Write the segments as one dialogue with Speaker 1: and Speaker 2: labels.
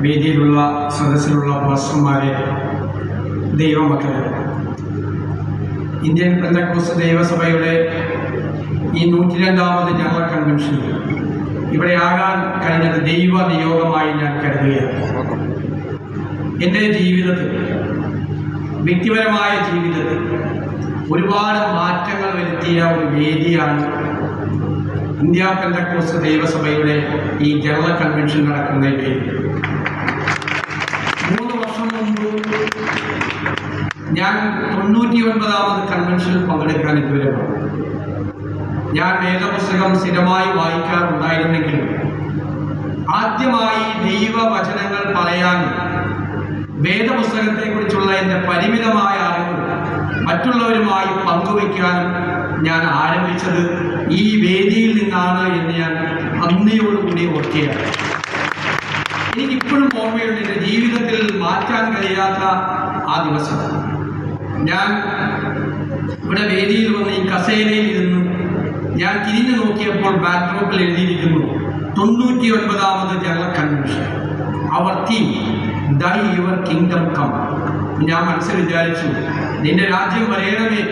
Speaker 1: വേദിയിലുള്ള സദസ്സിലുള്ള പാസ്റ്റർമാരെ, ദൈവമക്കളെ, ഇന്ത്യൻ പെന്തക്കോസ്ത് ദൈവസഭയുടെ ഈ 102ാമത് ജനറൽ കൺവെൻഷൻ ഇവിടെ ആകാൻ കഴിഞ്ഞത് ദൈവ നിയോഗമായി ഞാൻ കരുതുകയാണ്. എൻ്റെ ജീവിതത്തിൽ, വ്യക്തിപരമായ ജീവിതത്തിൽ ഒരുപാട് മാറ്റങ്ങൾ വരുത്തിയ ഒരു വേദിയാണ് ഇന്ത്യ പെന്തക്കോസ്ത് ദൈവസഭയുടെ ഈ ജനറൽ കൺവെൻഷൻ നടക്കുന്ന വേദി. 3 വർഷം മുമ്പ് ഞാൻ 99ാമത് കൺവെൻഷനിൽ പങ്കെടുക്കാൻ ഇതുവരെ വന്നു. ഞാൻ വേദപുസ്തകം സ്ഥിരമായി വായിക്കാറുണ്ടായിരുന്നെങ്കിലും ആദ്യമായി ദൈവവചനങ്ങൾ പറയാനും വേദപുസ്തകത്തെക്കുറിച്ചുള്ള എൻ്റെ പരിമിതമായ അറിവ് മറ്റുള്ളവരുമായി പങ്കുവയ്ക്കാനും ഞാൻ ആരംഭിച്ചത് ഈ വേദിയിൽ നിന്നാണ് എന്ന് ഞാൻ നന്ദിയോടുകൂടി ഓർക്കുകയാണ്. എനിക്കിപ്പോഴും ഓർമ്മയുണ്ട് എൻ്റെ ജീവിതത്തിൽ മാറ്റാൻ കഴിയാത്ത ആ ദിവസം. ഞാൻ ഇവിടെ വേദിയിൽ വന്ന് ഈ കസേരയിൽ ഇരുന്നു ഞാൻ തിരിഞ്ഞു നോക്കിയപ്പോൾ ബാക്ക്ഡ്രോപ്പിൽ എഴുതിയിരിക്കുന്നു 99ാമത് ജനറൽ കൺവെൻഷൻ, അവർ തീം ദൈ യുവർ കിങ്ഡം കം. ഞാൻ മനസ്സിൽ വിചാരിച്ചു, നിന്റെ രാജ്യം വരയണമേ,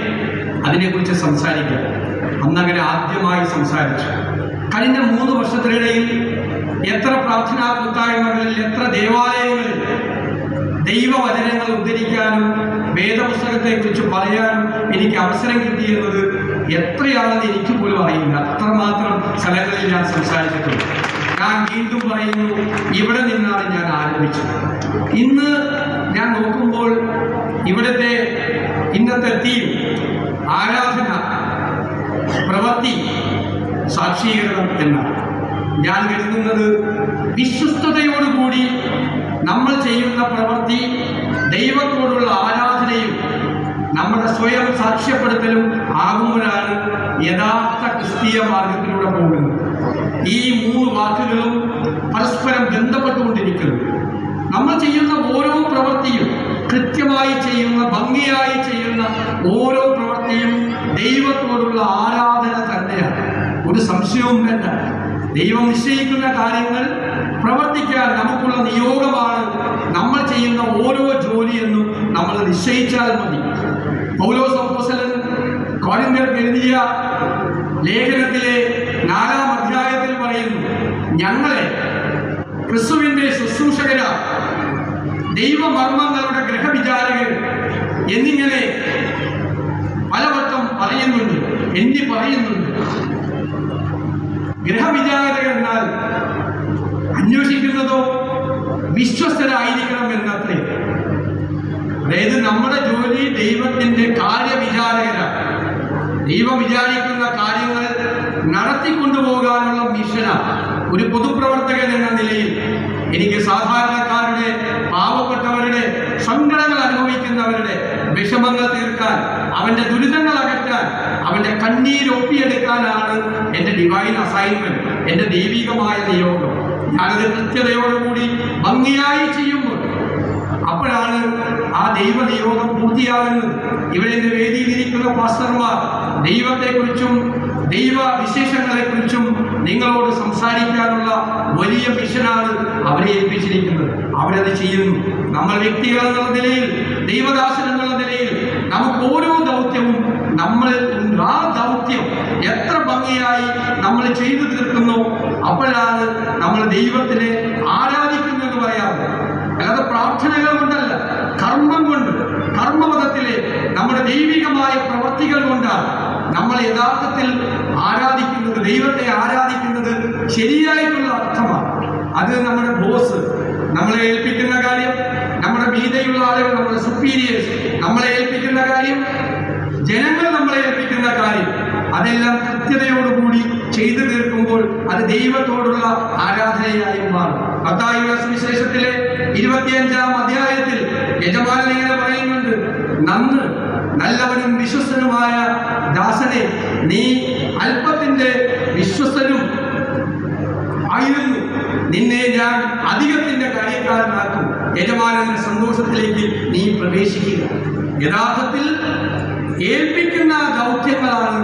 Speaker 1: അതിനെക്കുറിച്ച് സംസാരിക്കാം. അന്നങ്ങനെ ആദ്യമായി സംസാരിച്ചു. കഴിഞ്ഞ 3 വർഷത്തിനിടയിൽ എത്ര പ്രാർത്ഥനാ കൂട്ടായ്മകളിൽ, എത്ര ദേവാലയങ്ങളിൽ ദൈവവചനങ്ങൾ ഉദ്ധരിക്കാനും വേദപുസ്തകത്തെക്കുറിച്ച് പറയാനും എനിക്ക് അവസരം കിട്ടിയെന്നത് എത്രയാണെന്ന് എനിക്ക് പോലും അറിയില്ല. അത്രമാത്രം സ്ഥലങ്ങളിൽ ഞാൻ സംസാരിച്ചിട്ടുണ്ട്. ഞാൻ വീണ്ടും പറയുന്നു, ഇവിടെ നിന്നാണ് ഞാൻ ആരംഭിച്ചത്. ഇന്ന് ഞാൻ നോക്കുമ്പോൾ ഇവിടുത്തെ ഇന്നത്തെ തീം ആരാധന, പ്രവൃത്തി, സാക്ഷീകരണം എന്നാണ്. ഞാൻ കരുതുന്നത് വിശ്വസ്തയോടുകൂടി നമ്മൾ ചെയ്യുന്ന പ്രവൃത്തി, ദൈവത്തോടുള്ള ആരാധനയും നമ്മുടെ സ്വയം സാക്ഷ്യപ്പെടുത്തലും ആകുമ്പോഴാണ് യഥാർത്ഥ ക്രിസ്തീയ മാർഗത്തിലൂടെ പോകുന്നത്. ഈ 3 വാക്കുകളും പരസ്പരം ബന്ധപ്പെട്ടുകൊണ്ടിരിക്കുന്നു. നമ്മൾ ചെയ്യുന്ന ഓരോ പ്രവൃത്തിയും, കൃത്യമായി ചെയ്യുന്ന, ഭംഗിയായി ചെയ്യുന്ന ഓരോ പ്രവൃത്തിയും ദൈവത്തോടുള്ള ആരാധന തന്നെയാണ്. ഒരു സംശയവും വേണ്ട. ദൈവം നിശ്ചയിക്കുന്ന കാര്യങ്ങൾ പ്രവർത്തിക്കാൻ നമുക്കുള്ള നിയോഗമാണ് നമ്മൾ ചെയ്യുന്ന ഓരോ ജോലിയെന്നും നമ്മൾ നിശ്ചയിച്ചാൽ മതി. പൗലോസ് അപ്പോസ്തലൻ കൊരിന്ത്യർക്ക് എഴുതിയ ലേഖനത്തിലെ 4-ാം അധ്യായത്തിൽ പറയുന്നു, ഞങ്ങളെ ക്രിസ്തുവിൻ്റെ ശുശ്രൂഷകരാ, ദൈവമർമ്മങ്ങളുടെ ഗ്രഹവിചാരകർ എന്നിങ്ങനെ പലവട്ടം പറയുന്നുണ്ട്, പറയുന്നുണ്ട്. ഗ്രഹവിചാരകർ എന്നാൽ അന്വേഷിക്കുന്നതോ വിശ്വസ്തരായിരിക്കണം എന്നത്രേ. അതായത് നമ്മുടെ ജോലി ദൈവത്തിൻ്റെ കാര്യവിചാരകരാണ്. ദൈവം വിചാരിക്കുന്ന കാര്യങ്ങൾ നടത്തിക്കൊണ്ടുപോകാനുള്ള മിഷനാണ്. ഒരു പൊതുപ്രവർത്തകൻ എന്ന നിലയിൽ എനിക്ക് സാധാരണക്കാരുടെ, പാവപ്പെട്ടവരുടെ, സങ്കടങ്ങൾ അനുഭവിക്കുന്നവരുടെ വിഷമങ്ങൾ തീർക്കാൻ, അവൻ്റെ ദുരിതങ്ങൾ അകറ്റാൻ, അവൻ്റെ കണ്ണീരൊപ്പിയെടുക്കാനാണ് എൻ്റെ ഡിവൈൻ അസൈൻമെൻറ്റ്, എൻ്റെ ദൈവികമായ നിയോഗം. ഞാനത് കൃത്യതയോടുകൂടി ഭംഗിയായി ചെയ്യുമ്പോൾ അപ്പോഴാണ് ആ ദൈവ നിയോഗം പൂർത്തിയാകുന്നത്. ഇവിടെ എൻ്റെ വേദിയിലിരിക്കുന്ന പാസ്റ്റർമാർ ദൈവത്തെക്കുറിച്ചും ദൈവ വിശേഷങ്ങളെക്കുറിച്ചും നിങ്ങളോട് സംസാരിക്കാനുള്ള വലിയ മിഷനാണ് അവരെ ഏൽപ്പിച്ചിരിക്കുന്നത്. അവരത് ചെയ്യുന്നു. നമ്മൾ വ്യക്തികൾ എന്നുള്ള നിലയിൽ, ദൈവദാസൻ എന്നുള്ള നിലയിൽ നമുക്ക് ഓരോ ദൗത്യവും ആ ദൗത്യം എത്ര ഭംഗിയായി നമ്മൾ ചെയ്തു തീർക്കുന്നു, അപ്പോഴാണ് നമ്മൾ ദൈവത്തിനെ ആരാധിക്കുന്നത് പറയാറ്. അല്ലാതെ പ്രാർത്ഥനകൾ കൊണ്ടല്ല, കർമ്മം കൊണ്ട്, കർമ്മപദത്തിലെ നമ്മുടെ ദൈവികമായ പ്രവൃത്തികൾ കൊണ്ടാണ് നമ്മൾ യഥാർത്ഥത്തിൽ ആരാധിക്കുന്നത്. ദൈവത്തെ ആരാധിക്കുന്നത് ശരിയായിട്ടുള്ള അർത്ഥമാണ്. അത് നമ്മുടെ ബോസ് നമ്മളെ ഏൽപ്പിക്കുന്ന കാര്യം, നമ്മുടെ മീതയുള്ള ആളുകൾ, നമ്മുടെ സുപ്പീരിയേഴ്സ് നമ്മളെ ഏൽപ്പിക്കുന്ന കാര്യം, ജനങ്ങൾ നമ്മളെ ഏൽപ്പിക്കുന്ന കാര്യം, അതെല്ലാം കൃത്യതയോടുകൂടി ചെയ്തു തീർക്കുമ്പോൾ അത് ദൈവത്തോടുള്ള ആരാധനയായി മാറും. മത്തായിയുടെ സുവിശേഷത്തിലെ 25-ാം അധ്യായത്തിൽ യജമാനൻ ഇങ്ങനെ പറയുന്നുണ്ട്, നന്ന് നല്ലവനും വിശ്വസ്തനുമായ ദാസനെ, നീ അല്പത്തിന്റെ വിശ്വസ്തനും ആയിരുന്നു, നിന്നെ ഞാൻ അധികത്തിന്റെ കാര്യക്കാരനാക്കും. യജമാനന്റെ സന്തോഷത്തിലേക്ക് നീ പ്രവേശിക്കുക. യഥാർത്ഥത്തിൽ ഏൽപ്പിക്കുന്ന ദൗത്യങ്ങളാണ്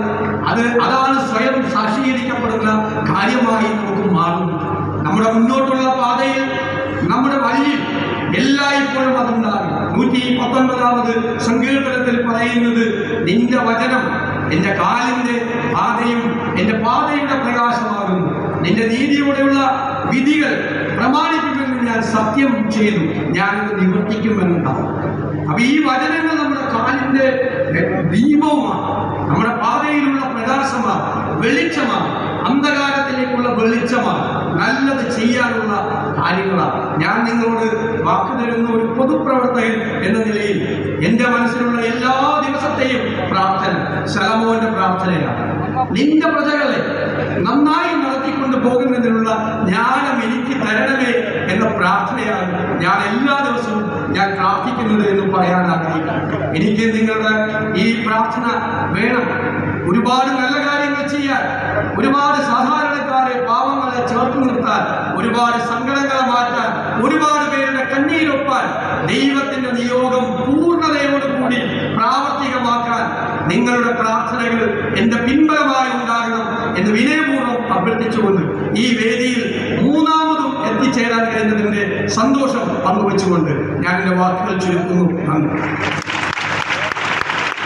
Speaker 1: അതാണ് സ്വയം സാക്ഷീകരിക്കപ്പെടുന്ന കാര്യമായി നമുക്ക് മാറുന്നത്. നമ്മുടെ മുന്നോട്ടുള്ള പാതയിൽ, നമ്മുടെ എല്ലായ്പ്പോഴും അതുണ്ടാകും. 119 സങ്കീർത്തനത്തിൽ പറയുന്നത്, നിന്റെ വചനം എൻ്റെ കാലിൻ്റെ പാതയും എൻ്റെ പാതയുടെ പ്രകാശമാകുന്നു. നിന്റെ നീതിയോടെയുള്ള വിധികൾ പ്രമാണിക്കുമെന്ന് ഞാൻ സത്യം ചെയ്തു, ഞാനത് നിവർത്തിക്കുമെന്നുണ്ടാവും. അപ്പൊ ഈ വചനങ്ങൾ നമ്മുടെ കാലിൻ്റെ ദീപവുമാണ്, നമ്മുടെ പാതയിലുള്ള പ്രകാശമാണ്, വെളിച്ചമാണ്, അന്ധകാരത്തിലേക്കുള്ള വെളിച്ചമാണ്, നല്ലത് ചെയ്യാനുള്ള കാര്യങ്ങളാണ്. ഞാൻ നിങ്ങളോട് വാക്ക് തരുന്ന ഒരു പൊതുപ്രവർത്തകൻ എന്ന നിലയിൽ എൻ്റെ മനസ്സിലുള്ള എല്ലാ ദിവസത്തെയും പ്രാർത്ഥന ശലോമോന്റെ പ്രാർത്ഥനയാണ്. നിന്റെ പ്രജകളെ നന്നായി നടത്തിക്കൊണ്ട് പോകുന്നതിനുള്ള ജ്ഞാനം എനിക്ക് തരണമേ എന്ന പ്രാർത്ഥനയാണ് ഞാൻ എല്ലാ ദിവസവും ഞാൻ പ്രാർത്ഥിക്കുന്നത് എന്ന് പറയാൻ ആഗ്രഹിക്കുന്നു. എനിക്ക് നിങ്ങളുടെ ഈ പ്രാർത്ഥന വേണം. ഒരുപാട് നല്ല കാര്യങ്ങൾ ചെയ്യാൻ, ഒരുപാട് സാധാരണക്കാരെ പാവങ്ങളെ ചേർത്ത് നിർത്താൻ, ഒരുപാട് സങ്കടങ്ങളെ മാറ്റാൻ, ഒരുപാട് പേരുടെ കണ്ണീരൊപ്പാൻ, ദൈവത്തിന്റെ നിയോഗം പൂർണ്ണതയോടുകൂടി പ്രാവർത്തികമാക്കാൻ നിങ്ങളുടെ പ്രാർത്ഥനകൾ എൻ്റെ പിൻബലമായി ഉണ്ടാകണം എന്ന് വിനയപൂർവ്വം അഭ്യർത്ഥിച്ചുകൊണ്ട് ഈ വേദിയിൽ മൂന്നാമതും എത്തിച്ചേരാൻ കഴിഞ്ഞതിൻ്റെ സന്തോഷം പങ്കുവെച്ചുകൊണ്ട് ഞാൻ എൻ്റെ വാക്കുകൾ ചുരുക്കുന്നു. നന്ദി.